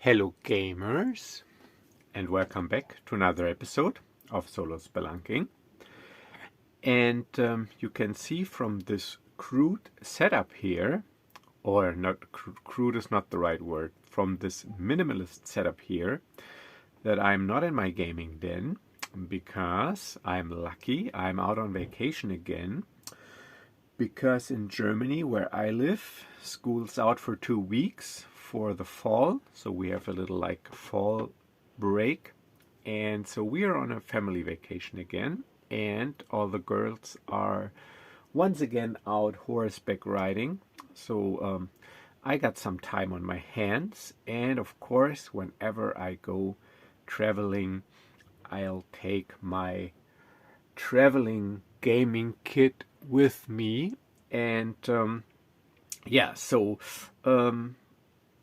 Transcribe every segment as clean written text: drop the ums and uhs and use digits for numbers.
Hello gamers, and welcome back to another episode of Solo Spelunking. And you can see from this crude setup here, or not crude is not the right word, from this minimalist setup here, that I'm not in my gaming den because I'm lucky. I'm out on vacation again. Because in Germany, where I live, school's out for 2 weeks for the fall. So we have a little like fall break. And so we are on a family vacation again. And all the girls are once again out horseback riding. So I got some time on my hands. And of course, whenever I go traveling, I'll take my traveling gaming kit with me. And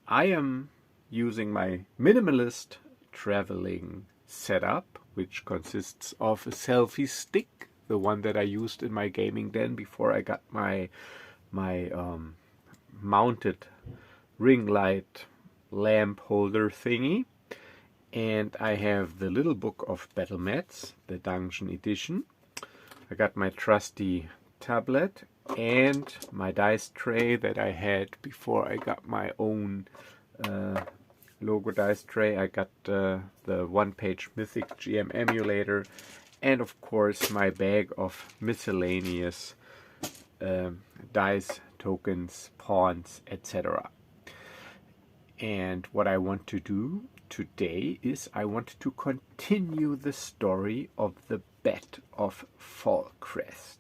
I am using my minimalist traveling setup, which consists of a selfie stick, the one that I used in my gaming den before I got my mounted ring light lamp holder thingy. And I have the little book of battle mats, the Dungeon Edition. I got my trusty tablet and my dice tray that I had before I got my own logo dice tray. I got the one-page Mythic GM emulator, and of course my bag of miscellaneous dice, tokens, pawns, etc. And what I want to do today is I want to continue the story of the Bet of Fallcrest.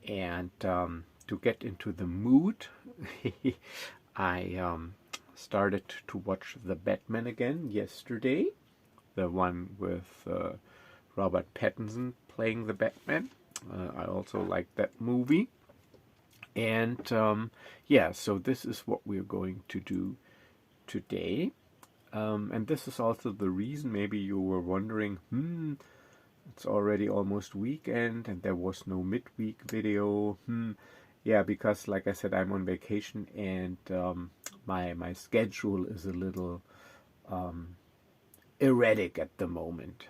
And to get into the mood, I started to watch The Batman again yesterday, the one with Robert Pattinson playing the Batman. I also like that movie. And so this is what we're going to do today. And this is also the reason, maybe you were wondering, it's already almost weekend and there was no midweek video. Yeah, because like I said, I'm on vacation and my schedule is a little erratic at the moment.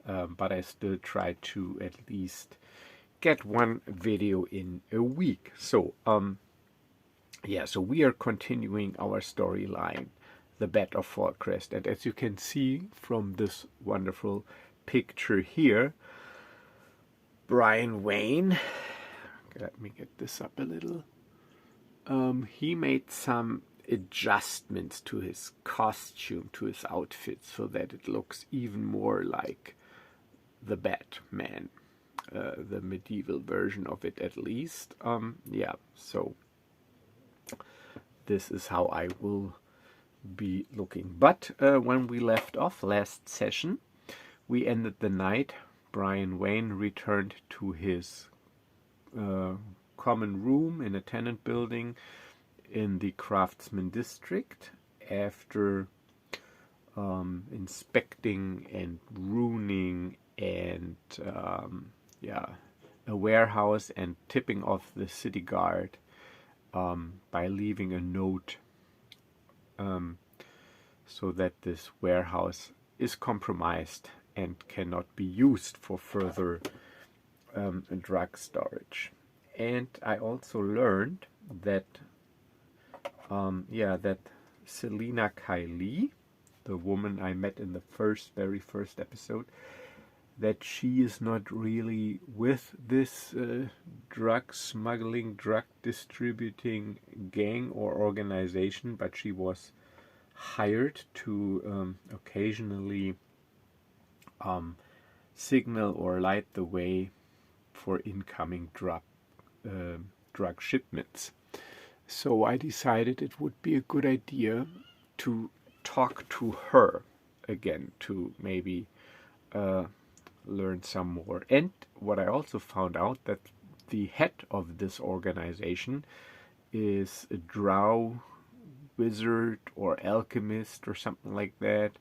But I still try to at least get one video in a week. So, so we are continuing our storyline, the Bet of Fallcrest. And as you can see from this wonderful picture here, Brian Wayne, let me get this up a little, he made some adjustments to his costume, to his outfit, so that it looks even more like the Batman, the medieval version of it at least. So this is how I will be looking. But when we left off last session, we ended the night. Brian Wayne returned to his common room in a tenant building in the Craftsman district after inspecting and ruining and a warehouse and tipping off the city guard by leaving a note so that this warehouse is compromised and cannot be used for further drug storage. And I also learned that that Selina Kylie, the woman I met in the very first episode, that she is not really with this drug smuggling, drug distributing gang or organization, but she was hired to occasionally signal or light the way for incoming drug shipments. So I decided it would be a good idea to talk to her again to maybe learn some more. And what I also found out, that the head of this organization is a drow wizard or alchemist or something like that,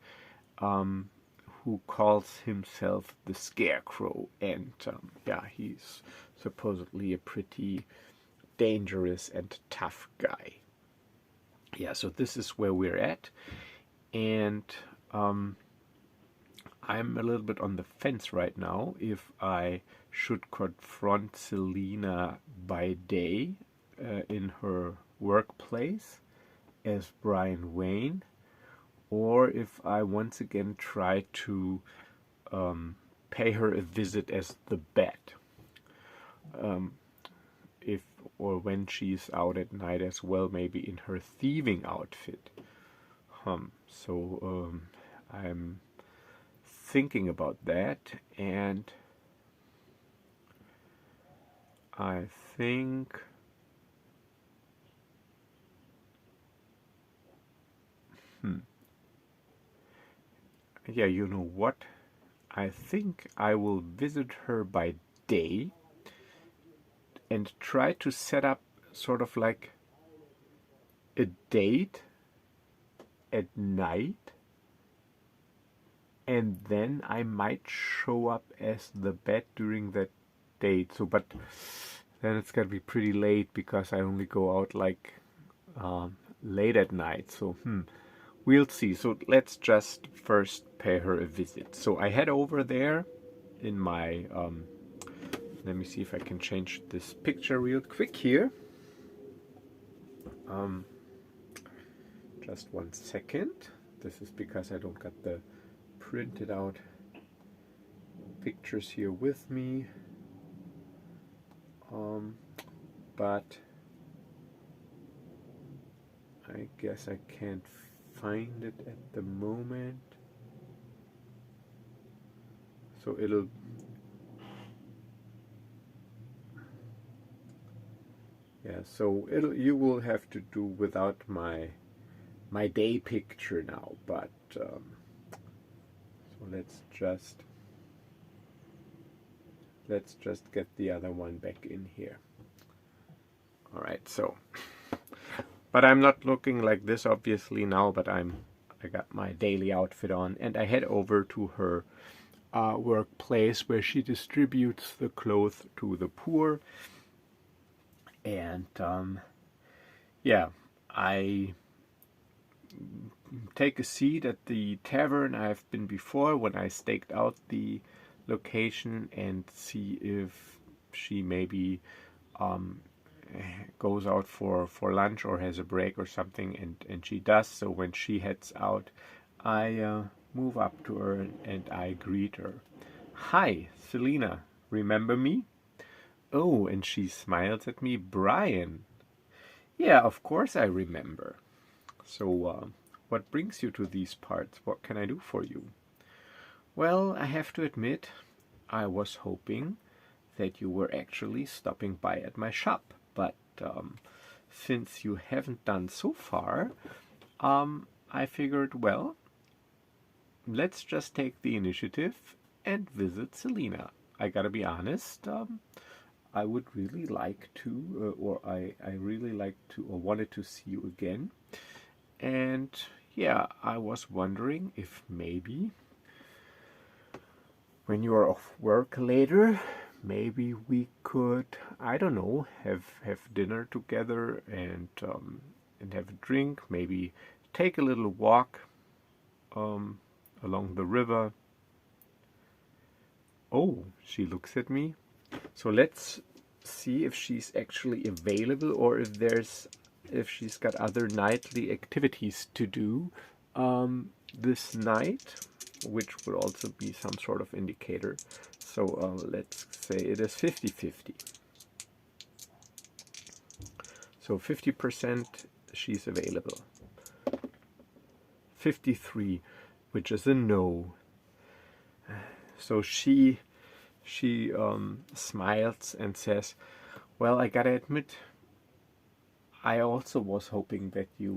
who calls himself the Scarecrow, and he's supposedly a pretty dangerous and tough guy. Yeah, so this is where we're at. and I'm a little bit on the fence right now if I should confront Selena by day in her workplace as Brian Wayne, or if I once again try to pay her a visit as the Bat. If or when she's out at night as well, maybe in her thieving outfit. So I'm thinking about that, and I think yeah, you know what? I think I will visit her by day and try to set up sort of like a date at night, and then I might show up as the Bat during that date. So, but then it's gonna be pretty late because I only go out like late at night. So, we'll see. So let's just first pay her a visit. So I head over there in my let me see if I can change this picture real quick here. Just 1 second. This is because I don't got the printed out pictures here with me. But I guess I can't find it at the moment. So it'll so you will have to do without my day picture now, but so let's just get the other one back in here. All right, so but I'm not looking like this obviously now, but I got my daily outfit on, and I head over to her workplace where she distributes the clothes to the poor. And yeah, I take a seat at the tavern I've been before when I staked out the location, and see if she maybe goes out for lunch or has a break or something, and she does. So when she heads out, I move up to her and I greet her. "Hi, Selena, remember me?" "Oh," and she smiles at me. "Brian." "Yeah, of course I remember. So, what brings you to these parts? What can I do for you?" "Well, I have to admit, I was hoping that you were actually stopping by at my shop, but since you haven't done so far, I figured, well, let's just take the initiative and visit Selena. I gotta be honest, I would really like to, or I really like to, or wanted to see you again. And yeah, I was wondering if maybe when you are off work later, maybe we could, I don't know, have dinner together and have a drink, maybe take a little walk along the river. Oh, she looks at me. So let's see if she's actually available, or if she's got other nightly activities to do this night, which would also be some sort of indicator. So let's say it is 50-50. So 50% she's available. 53, which is a no. So she smiles and says, "Well, I gotta admit, I also was hoping that you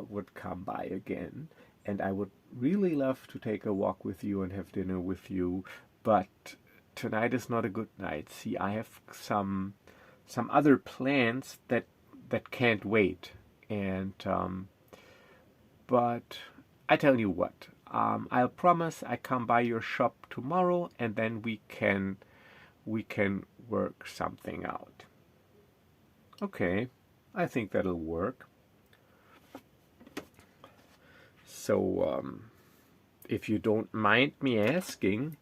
would come by again, and I would really love to take a walk with you and have dinner with you, but tonight is not a good night. See, I have some other plans that can't wait, and but I tell you what, I'll promise I come by your shop tomorrow, and then we can work something out." "Okay, I think that'll work." So, if you don't mind me asking,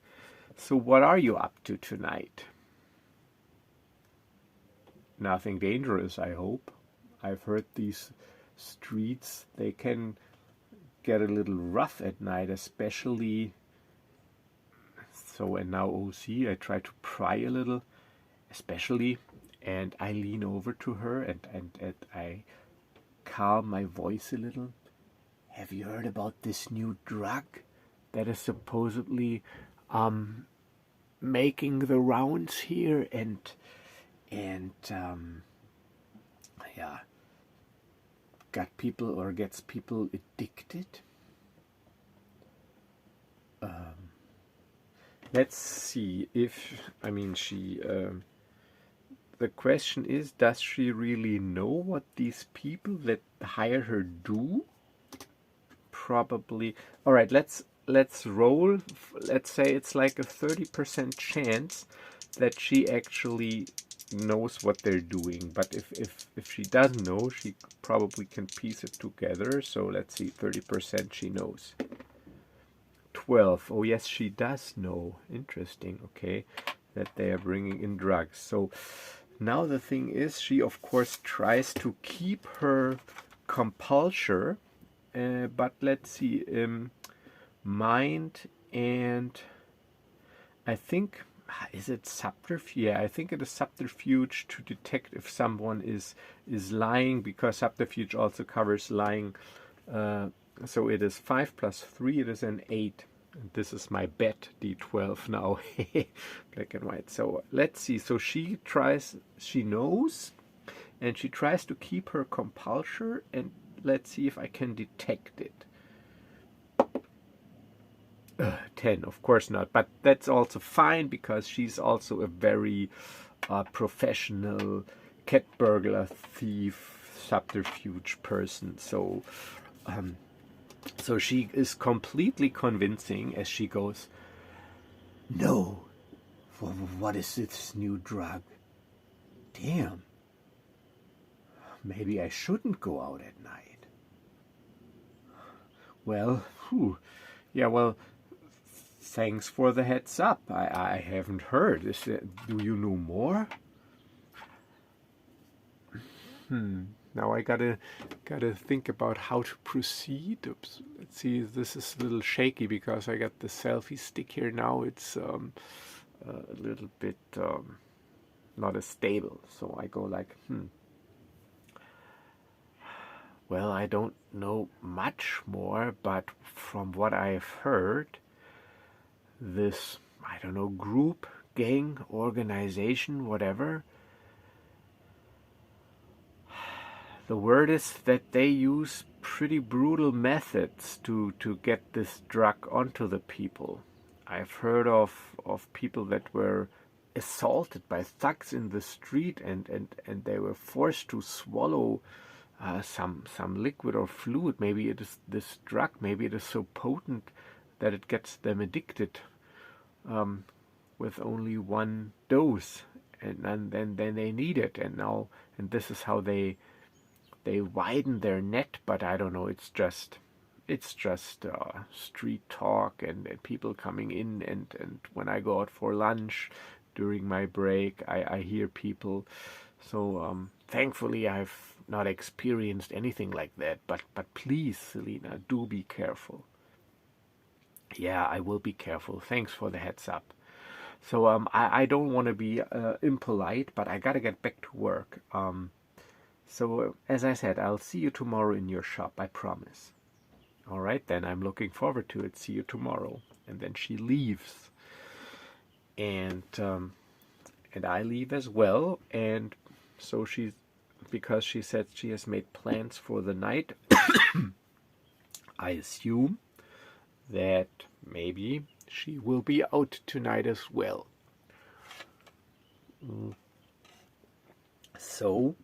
so what are you up to tonight? Nothing dangerous, I hope. I've heard these streets, they can get a little rough at night, especially. So, and now OC, I try to pry a little, especially, and I lean over to her and I calm my voice a little. Have you heard about this new drug that is supposedly making the rounds here and yeah, got people or gets people addicted? Let's see if, I mean, the question is, does she really know what these people that hire her do? Probably. All right, let's roll. Let's say it's like a 30% chance that she actually knows what they're doing. But if she doesn't know, she probably can piece it together. So let's see, 30% she knows. 12. Oh yes, she does know. Interesting. Okay, that they are bringing in drugs. So now the thing is, she of course tries to keep her composure, but let's see, mind and I think, is it subterfuge? Yeah, I think it is subterfuge to detect if someone is lying, because subterfuge also covers lying. So it is 5 plus 3, it is an 8. And this is my bet, D12 now. Black and white. So let's see. So she knows, and she tries to keep her composure, and let's see if I can detect it. 10, of course not. But that's also fine, because she's also a very professional cat burglar, thief, subterfuge person. So so she is completely convincing as she goes, no, what is this new drug? Damn, maybe I shouldn't go out at night. Well, yeah, well, thanks for the heads up. I haven't heard. Do you know more? Now I gotta think about how to proceed. Oops. Let's see. This is a little shaky because I got the selfie stick here now. It's a little bit not as stable. So I go like, Well, I don't know much more, but from what I've heard, this, I don't know, group, gang, organization, whatever, the word is that they use pretty brutal methods to get this drug onto the people. I've heard of people that were assaulted by thugs in the street, and they were forced to swallow some liquid or fluid. Maybe it is this drug. Maybe it is so potent that it gets them addicted with only one dose, and then they need it. And this is how they widen their net. But I don't know. It's just street talk and people coming in, and when I go out for lunch during my break, I hear people. So thankfully I've not experienced anything like that, but please, Selena, do be careful. Yeah, I will be careful. Thanks for the heads up. So I don't want to be impolite, but I gotta get back to work. So as I said, I'll see you tomorrow in your shop, I promise. All right, then, I'm looking forward to it. See you tomorrow. And then she leaves, and I leave as well. And so because she said she has made plans for the night, I assume that maybe she will be out tonight as well. So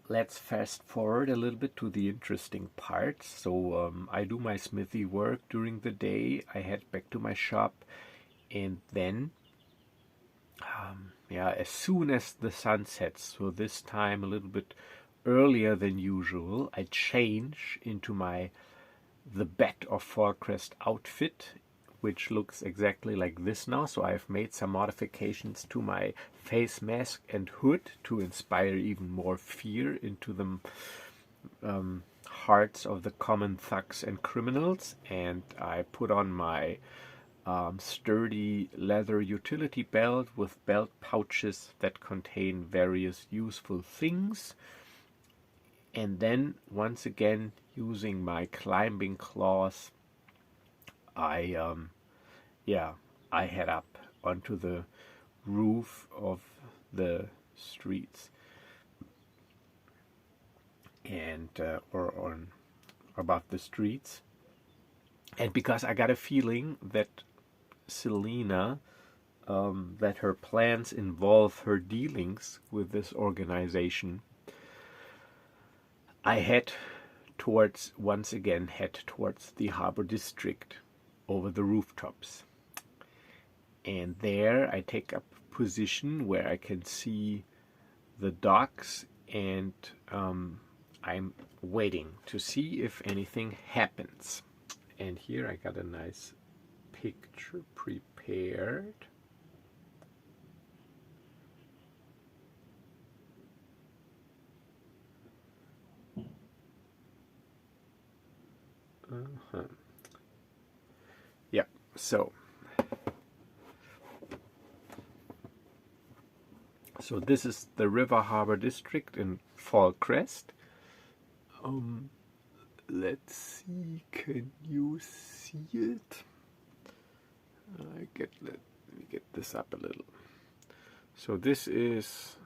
let's fast forward a little bit to the interesting parts. So I do my smithy work during the day. I head back to my shop, and then as soon as the sun sets, so this time a little bit earlier than usual, I change into the Bat of Fallcrest outfit, which looks exactly like this now. So I've made some modifications to my face mask and hood to inspire even more fear into the hearts of the common thugs and criminals. And I put on my sturdy leather utility belt with belt pouches that contain various useful things. And then once again, using my climbing claws, I head up onto the roof of the streets, and or on above the streets. And because I got a feeling that Selena, that her plans involve her dealings with this organization, I once again head towards the harbor district over the rooftops. And there I take up position where I can see the docks, and I'm waiting to see if anything happens. And here I got a nice picture prepared. Yeah, so this is the River Harbor District in Fallcrest. Let's see, can you see it? Let me get this up a little. So this is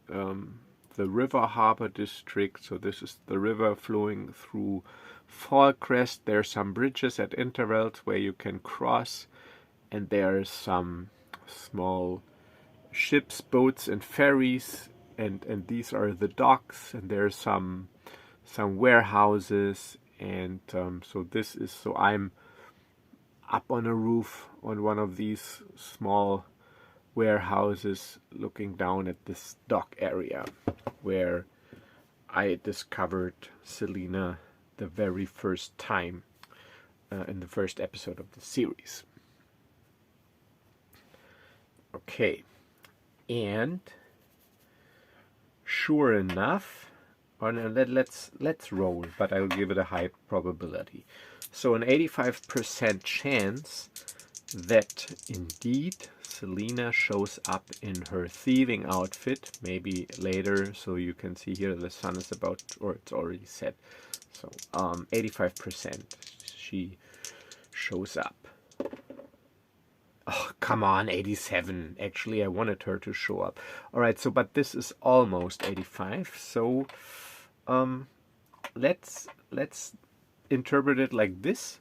the River Harbor District. So this is the river flowing through Fallcrest. There are some bridges at intervals where you can cross, and there are some small ships, boats, and ferries, and these are the docks, and there are some warehouses, and so I'm up on a roof on one of these small warehouses, looking down at this dock area where I discovered Selena the very first time in the first episode of the series. Okay, and sure enough, let's roll, but I'll give it a high probability. So an 85% chance that indeed Selena shows up in her thieving outfit, maybe later, so you can see here the sun is about, or it's already set. So 85% she shows up. Oh, come on, 87. Actually, I wanted her to show up. All right, so but this is almost 85. So let's interpret it like this.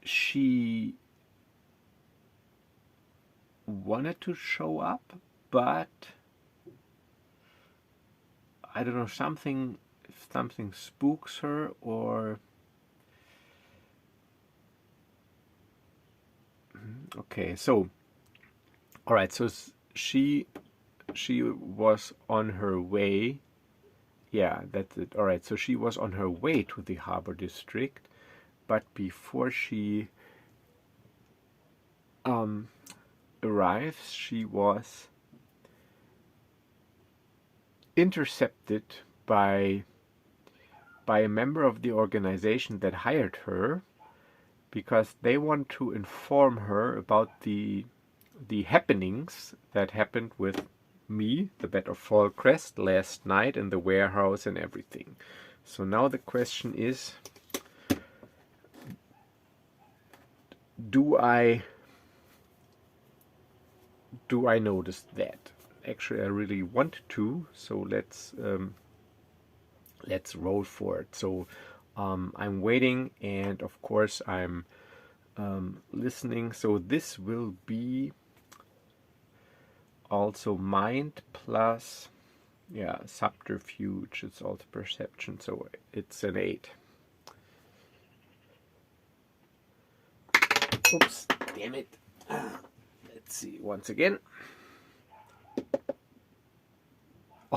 She wanted to show up, but I don't know, if something spooks her, or okay, so all right, so she was on her way. Yeah, that's it. All right, so she was on her way to the harbor district, but before she arrives, she was intercepted by a member of the organization that hired her, because they want to inform her about the happenings that happened with me, the Bat of Fallcrest, last night in the warehouse and everything. So now the question is, do I notice that? Actually, I really want to, so let's roll for it. So I'm waiting, and of course I'm listening. So this will be also mind plus, yeah, subterfuge. It's also perception, so it's an 8. Oops, damn it. Let's see once again.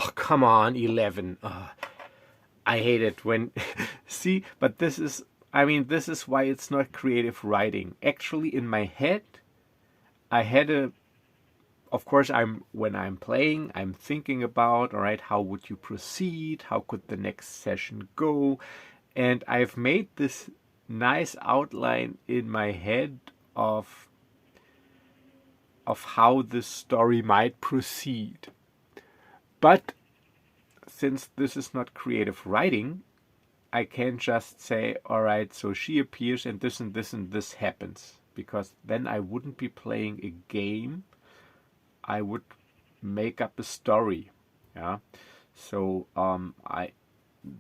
Oh, come on, 11. I hate it when... See, but this is... I mean, this is why it's not creative writing. Actually, in my head, I had a... Of course, when I'm playing, I'm thinking about, all right, how would you proceed? How could the next session go? And I've made this nice outline in my head of how this story might proceed. But since this is not creative writing, I can't just say, all right, so she appears and this and this and this happens, because then I wouldn't be playing a game. I would make up a story. Yeah. So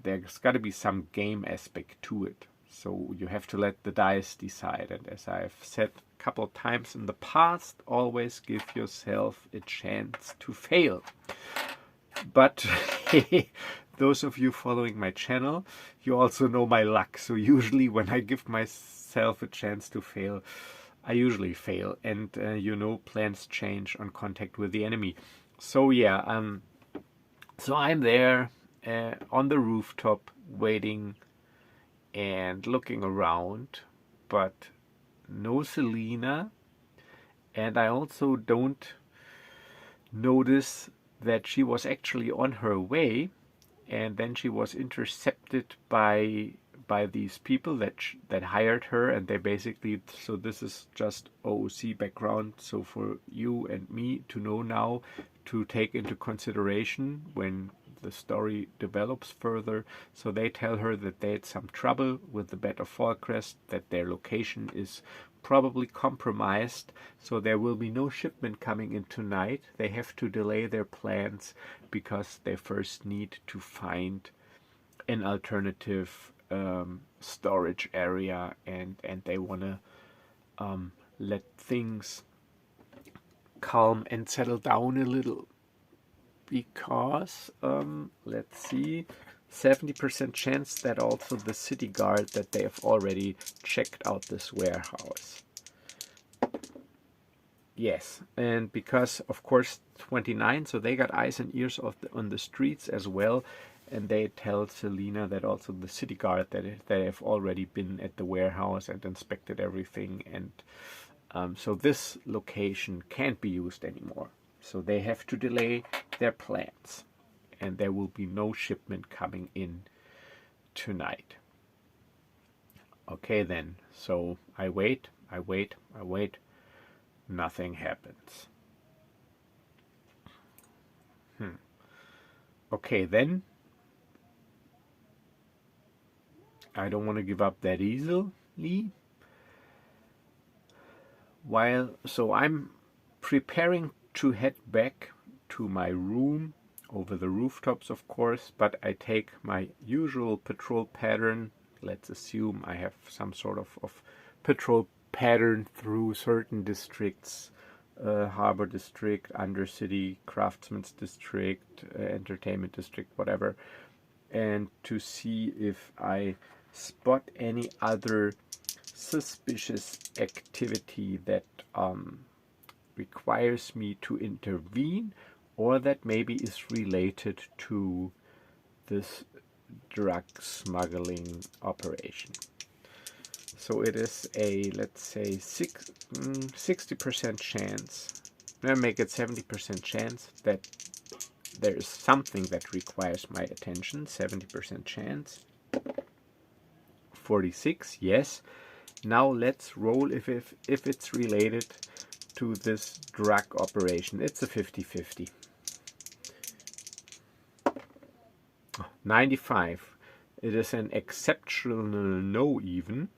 there's got to be some game aspect to it. So you have to let the dice decide. And as I've said a couple of times in the past, always give yourself a chance to fail. But those of you following my channel, you also know my luck. So usually when I give myself a chance to fail, I usually fail. And plans change on contact with the enemy. So yeah, so I'm there on the rooftop waiting and looking around, but no Selena. And I also don't notice that she was actually on her way, and then she was intercepted by these people that hired her, and they basically, so this is just OOC background, so for you and me to know now, to take into consideration when the story develops further. So they tell her that they had some trouble with the Bat of Fallcrest, that their location is probably compromised, so there will be no shipment coming in tonight. They have to delay their plans because they first need to find an alternative storage area, and they want to let things calm and settle down a little, because let's see, 70% chance that also the city guard, that they have already checked out this warehouse. Yes, and because of course 29, so they got eyes and ears on the streets as well, and they tell Selena that also the city guard that they have already been at the warehouse and inspected everything, and so this location can't be used anymore. So they have to delay their plans, and there will be no shipment coming in tonight. Okay then, so I wait. Nothing happens. Okay, then I don't want to give up that easily. So I'm preparing to head back to my room over the rooftops, of course, but I take my usual patrol pattern. Let's assume I have some sort of patrol pattern through certain districts, Harbor District, Undercity, Craftsman's District, Entertainment District, whatever, and to see if I spot any other suspicious activity that requires me to intervene, or that maybe is related to this drug smuggling operation. So it is a, let's say, 60% chance, I make it 70% chance that there is something that requires my attention. 70% chance. 46, yes. Now let's roll if it's related to this drug operation. It's a 50-50. 95. It is an exceptional no even.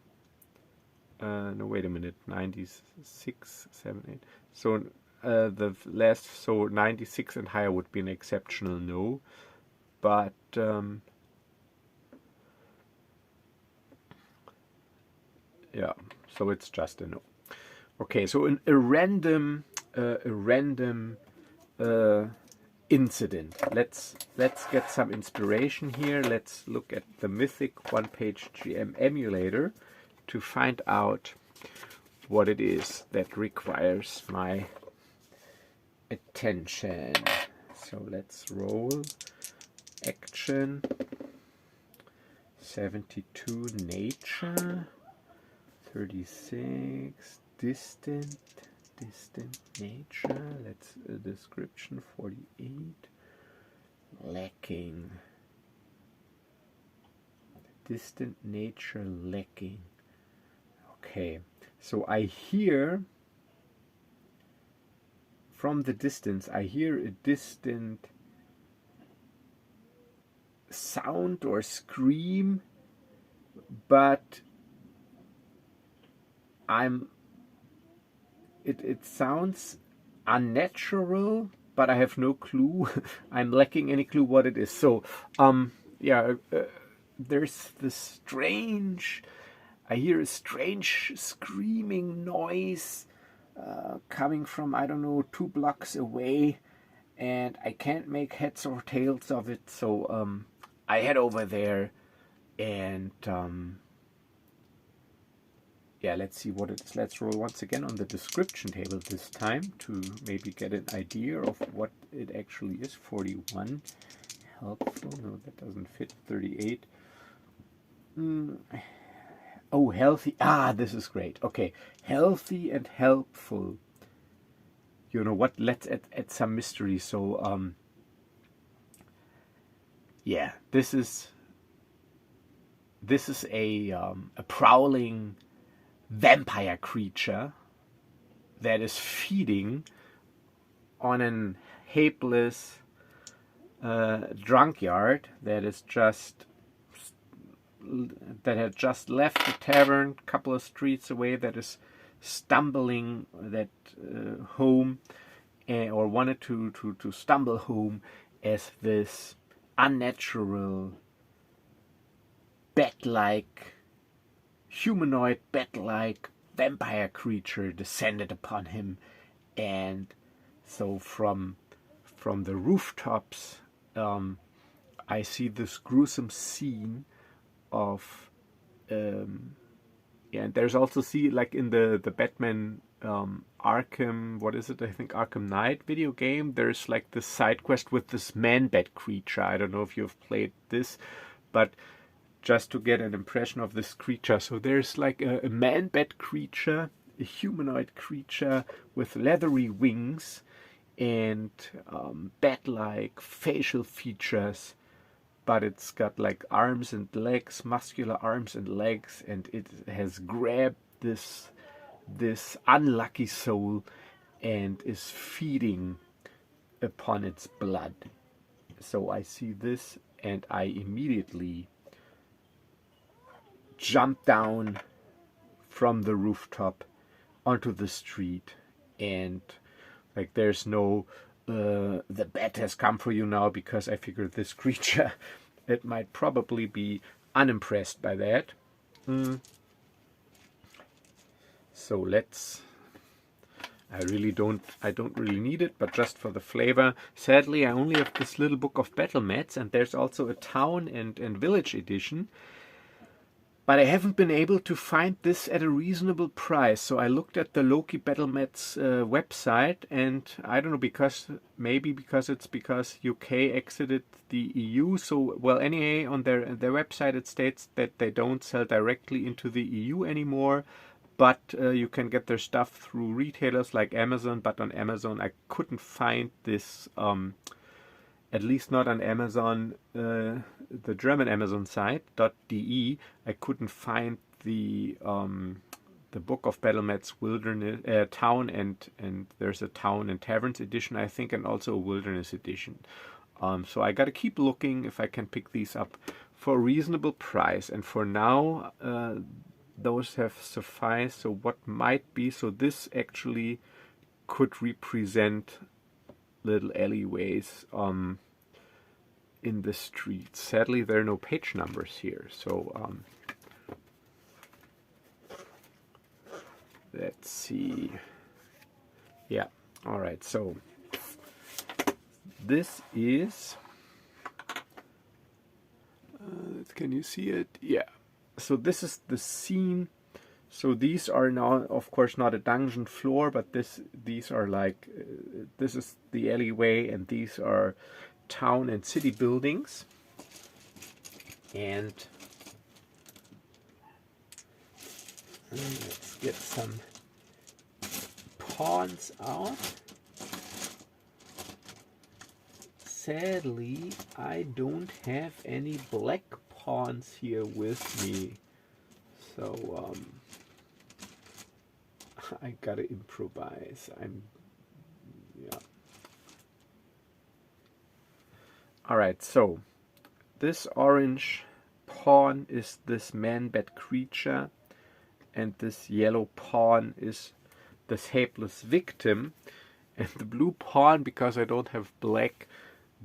No, wait a minute. 96, 7, 8. So the last, so 96 and higher would be an exceptional no. But yeah, so it's just a no. Okay, so a random incident. Let's get some inspiration here. Let's look at the Mythic one-page GM emulator to find out what it is that requires my attention. So let's roll. Action. 72 nature. 36 distant nature. Let's description 48. Lacking. Distant nature lacking. Okay, so I hear from the distance, I hear a distant sound or scream, but it sounds unnatural, but I have no clue. I'm lacking any clue what it is. So yeah, there's this strange, I hear a strange screaming noise coming from, I don't know, 2 blocks away, and I can't make heads or tails of it. So I head over there, and yeah, let's see what it is. Let's roll once again on the description table this time to maybe get an idea of what it actually is. 41. Helpful. No, that doesn't fit. 38. Oh, healthy. Ah, this is great. Okay. Healthy and helpful. You know what? Let's add some mystery. So, yeah, this is a prowling vampire creature that is feeding on an helpless drunkard that had just left the tavern a couple of streets away, that is stumbling home, or wanted to stumble home, as this unnatural humanoid bat-like vampire creature descended upon him. And so from the rooftops, I see this gruesome scene of yeah, and there's also, like in the Batman Arkham, what is it? I think Arkham Knight video game. There's like this side quest with this man-bat creature. I don't know if you've played this, but just to get an impression of this creature. So there's like a man-bat creature, a humanoid creature with leathery wings and bat-like facial features, but it's got like arms and legs, muscular arms and legs, and it has grabbed this unlucky soul and is feeding upon its blood. So I see this, and I immediately jump down from the rooftop onto the street, and like there's no the bat has come for you now, because I figured this creature, it might probably be unimpressed by that. So I don't really need it, but just for the flavor. Sadly, I only have this little book of battle mats, and there's also a town and village edition. But I haven't been able to find this at a reasonable price. So I looked at the Loki Battle Mats website, and I don't know, because UK exited the EU. So, well, anyway, on their website it states that they don't sell directly into the EU anymore, but you can get their stuff through retailers like Amazon. But on Amazon I couldn't find this, at least not on Amazon, the German Amazon site .de. I couldn't find the book of Battle Mats Wilderness Town, and there's a Town and Taverns edition, I think, and also a Wilderness edition. So I gotta keep looking if I can pick these up for a reasonable price. And for now, those have sufficed. So what might be? So this actually could represent little alleyways in the streets. Sadly, there are no page numbers here, so let's see. Yeah, all right, so this is can you see it? Yeah, so this is the scene So these are now, of course, not a dungeon floor, but these are like, this is the alleyway, and these are town and city buildings. And let's get some pawns out. Sadly, I don't have any black pawns here with me. So, I gotta improvise. Yeah. Alright, so this orange pawn is this man-bat creature, and this yellow pawn is this helpless victim, and the blue pawn, because I don't have black,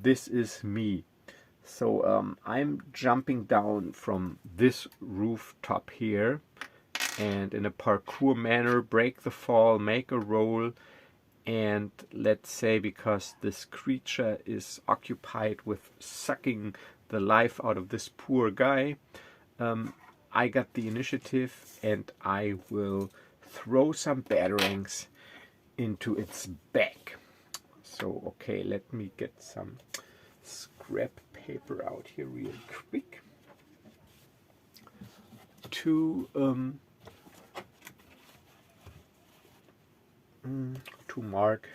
this is me. So I'm jumping down from this rooftop here, and in a parkour manner break the fall, make a roll, and let's say because this creature is occupied with sucking the life out of this poor guy, I got the initiative, and I will throw some batarangs into its back. So okay, let me get some scrap paper out here real quick to mark,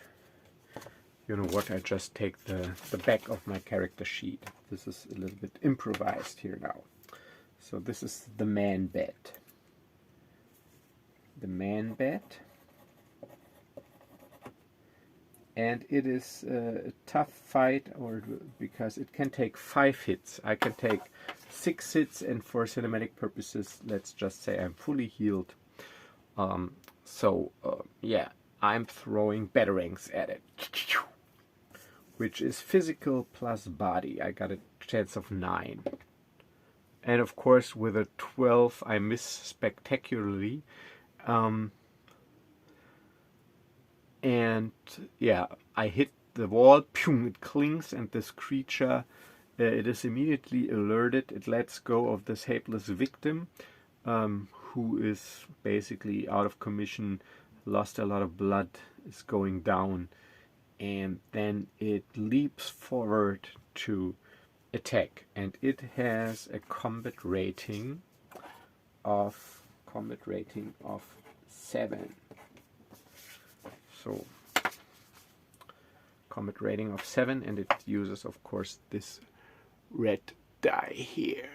you know what, I just take the back of my character sheet. This is a little bit improvised here now. So this is the man-bat. The man-bat. And it is a tough fight, or because it can take 5 hits. I can take 6 hits, and for cinematic purposes, let's just say I'm fully healed. Yeah, I'm throwing batarangs at it, which is physical plus body. I got a chance of 9. And of course, with a 12, I miss spectacularly. And yeah, I hit the wall, it clings, and this creature, it is immediately alerted. It lets go of this helpless victim, who is basically out of commission, lost a lot of blood, is going down, and then it leaps forward to attack, and it has a combat rating of 7. So combat rating of 7, and it uses, of course, this red die here,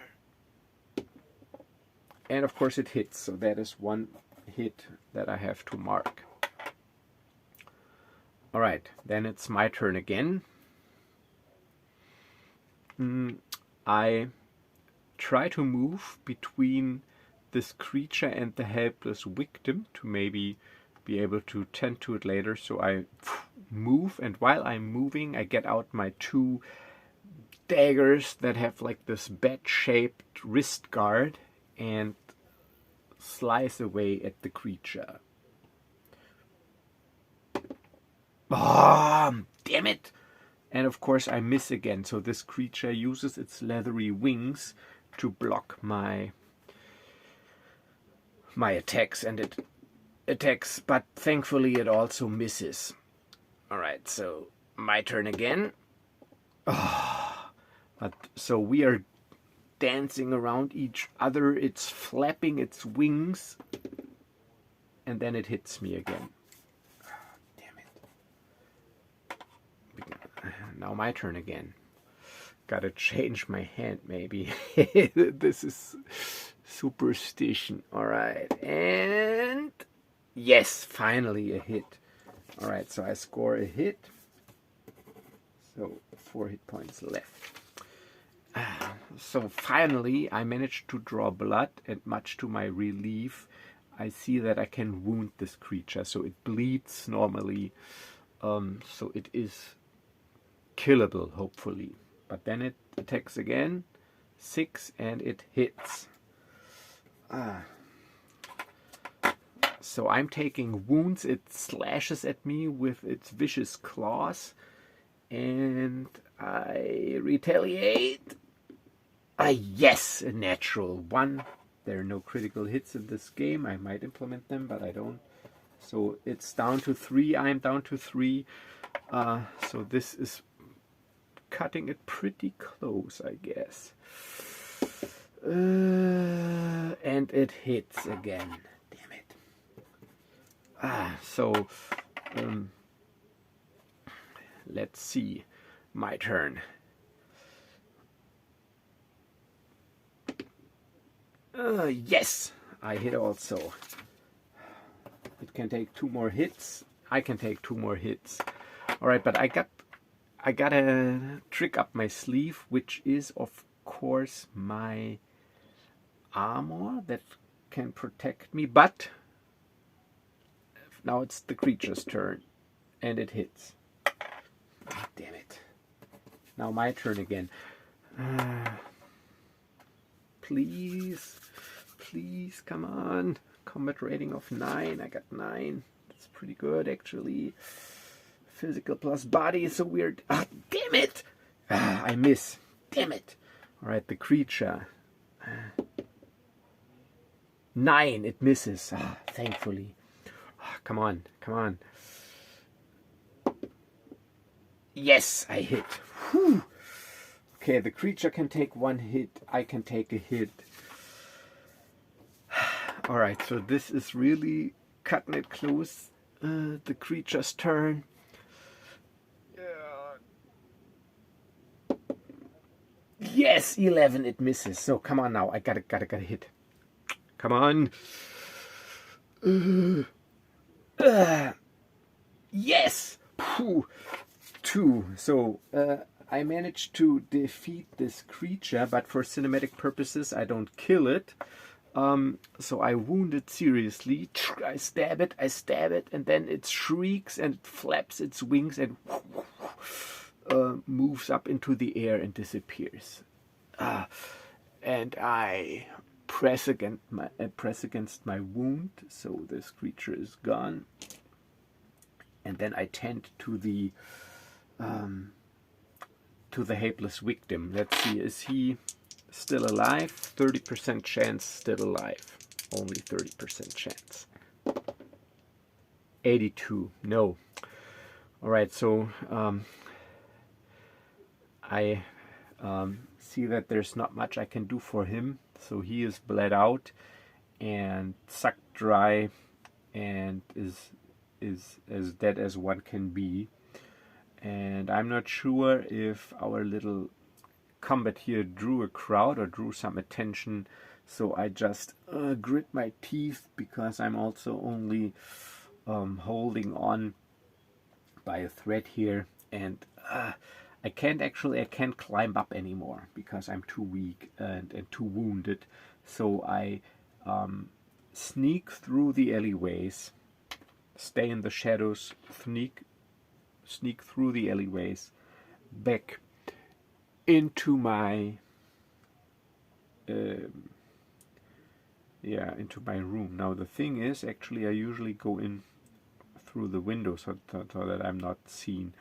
and of course it hits. So that is 1 hit that I have to mark. All right, then it's my turn again. I try to move between this creature and the helpless victim to maybe be able to tend to it later. So I move, and while I'm moving, I get out my 2 daggers that have like this bat-shaped wrist guard and slice away at the creature. Oh, damn it! And of course I miss again, so this creature uses its leathery wings to block my attacks, and it attacks, but thankfully it also misses. Alright, so my turn again. So we are dancing around each other. It's flapping its wings, and then it hits me again. Damn it. Now my turn again. Gotta change my hand maybe. This is superstition. Alright, and yes, finally a hit. Alright, so I score a hit. So 4 hit points left. So finally I managed to draw blood, and much to my relief, I see that I can wound this creature. So it bleeds normally. So it is killable, hopefully. But then it attacks again. 6, and it hits. So I'm taking wounds. It slashes at me with its vicious claws, and I retaliate. Yes, a natural 1. There are no critical hits in this game. I might implement them, but I don't. So it's down to 3. I'm down to 3. So this is cutting it pretty close, I guess. And it hits again. Damn it. So let's see. My turn. Yes, I hit also. It can take 2 more hits. I can take 2 more hits. All right, but I got a trick up my sleeve, which is of course my armor that can protect me. But now it's the creature's turn, and it hits. Damn it! Now my turn again. Please, please, come on. Combat rating of 9. I got 9. That's pretty good, actually. Physical plus body is so weird. Damn it! I miss. Damn it! Alright, the creature. 9. It misses. Thankfully. Come on, come on. Yes, I hit. Whew. Okay, the creature can take 1 hit. I can take a hit. Alright, so this is really cutting it close. The creature's turn. Yes, 11. It misses. So come on now. I gotta hit. Come on. Yes. 2. So I managed to defeat this creature, but for cinematic purposes, I don't kill it. So I wound it seriously. I stab it, and then it shrieks and flaps its wings and moves up into the air and disappears. And I press against my wound, so this creature is gone. And then I tend to the helpless victim. Let's see, is he still alive? 30% chance still alive. Only 30% chance. 82. No. Alright, so I see that there's not much I can do for him. So he is bled out and sucked dry and is as dead as one can be. And I'm not sure if our little combat here drew a crowd or drew some attention, so I just grit my teeth, because I'm also only holding on by a thread here, and I can't climb up anymore because I'm too weak and too wounded. So I sneak through the alleyways, stay in the shadows, sneak through the alleyways back into my into my room. Now the thing is, actually I usually go in through the window so that I'm not seen.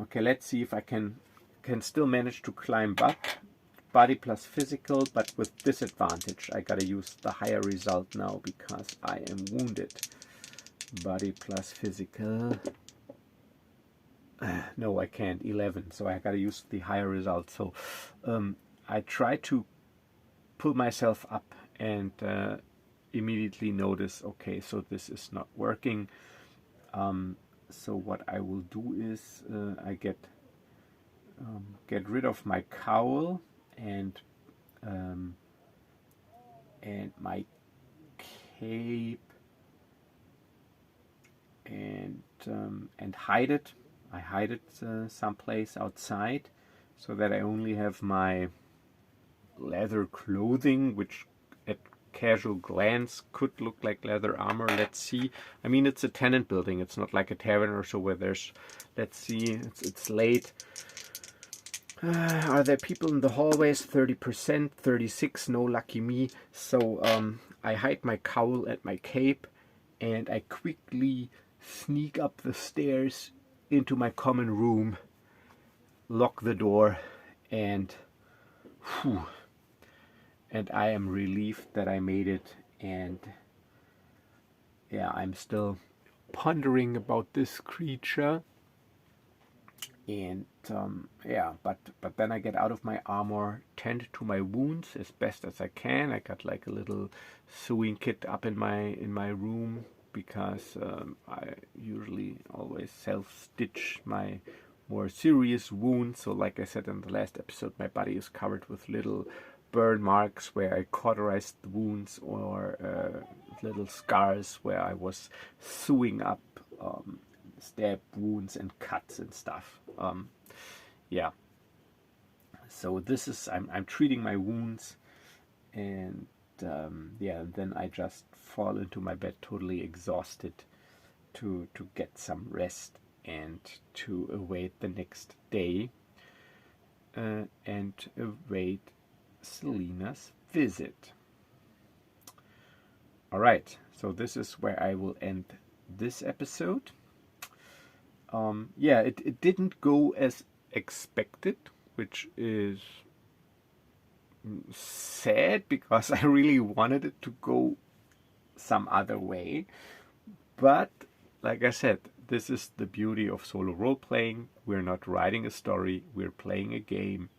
Okay, let's see if I can still manage to climb up. Body plus physical, but with disadvantage. I gotta use the higher result now because I am wounded. Body plus physical. No, I can't. 11. So I gotta use the higher result. So I try to pull myself up and immediately notice, okay, so this is not working. So what I will do is I get rid of my cowl and my cape and hide it. I hide it someplace outside so that I only have my leather clothing, which at casual glance could look like leather armor. Let's see. I mean, it's a tenant building. It's not like a tavern or so where there's, let's see, it's late. Are there people in the hallways? 30%, 36, no, lucky me. So I hide my cowl and my cape, and I quickly sneak up the stairs into my common room, lock the door, and whew, and I am relieved that I made it. And yeah, I'm still pondering about this creature. And yeah, but then I get out of my armor, tend to my wounds as best as I can. I got like a little sewing kit up in my room, because I usually always self-stitch my more serious wounds. So like I said in the last episode, my body is covered with little burn marks where I cauterized the wounds, or little scars where I was sewing up stab wounds and cuts and stuff. Yeah. So this is, I'm treating my wounds, and yeah, then I just fall into my bed totally exhausted to get some rest and to await the next day, and await Selena's visit. Alright, so this is where I will end this episode. Yeah, it didn't go as expected, which is sad, because I really wanted it to go some other way. But like I said, this is the beauty of solo role-playing. We're not writing a story, we're playing a game.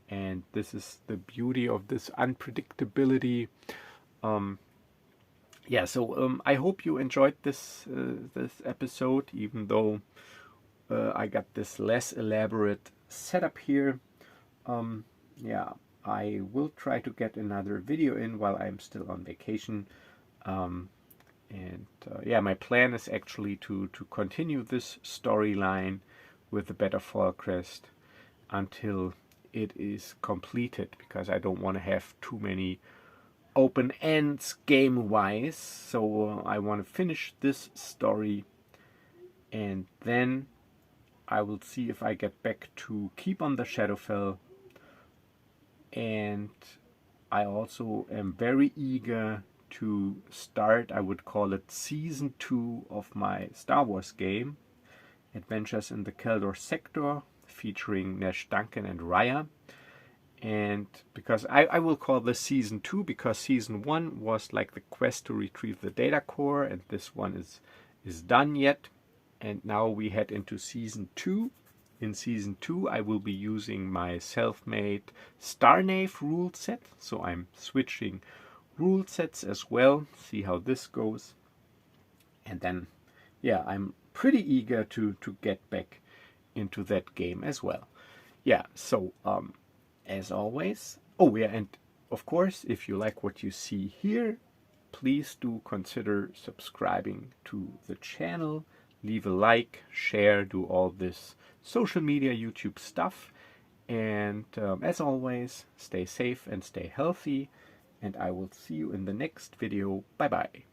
And this is the beauty of this unpredictability. Yeah, so I hope you enjoyed this episode, even though I got this less elaborate setup here. Yeah, I will try to get another video in while I'm still on vacation. Yeah, my plan is actually to continue this storyline with the Better Fallcrest until it is completed, because I don't want to have too many open ends game-wise. So I want to finish this story, and then I will see if I get back to keep on the Shadowfell. And I also am very eager to start, I would call it Season 2 of my Star Wars game, Adventures in the Keldor Sector, featuring Nash Duncan and Raya. And because I will call this Season 2, because Season 1 was like the quest to retrieve the data core, and this one is done yet. And now we head into Season 2. In Season 2 I will be using my self-made Starnave rule set, so I'm switching rule sets as well, see how this goes. And then, yeah, I'm pretty eager to get back into that game as well. Yeah, so as always, oh yeah, and of course, if you like what you see here, please do consider subscribing to the channel, leave a like, share, do all this social media, YouTube stuff. And as always, stay safe and stay healthy, and I will see you in the next video. Bye bye.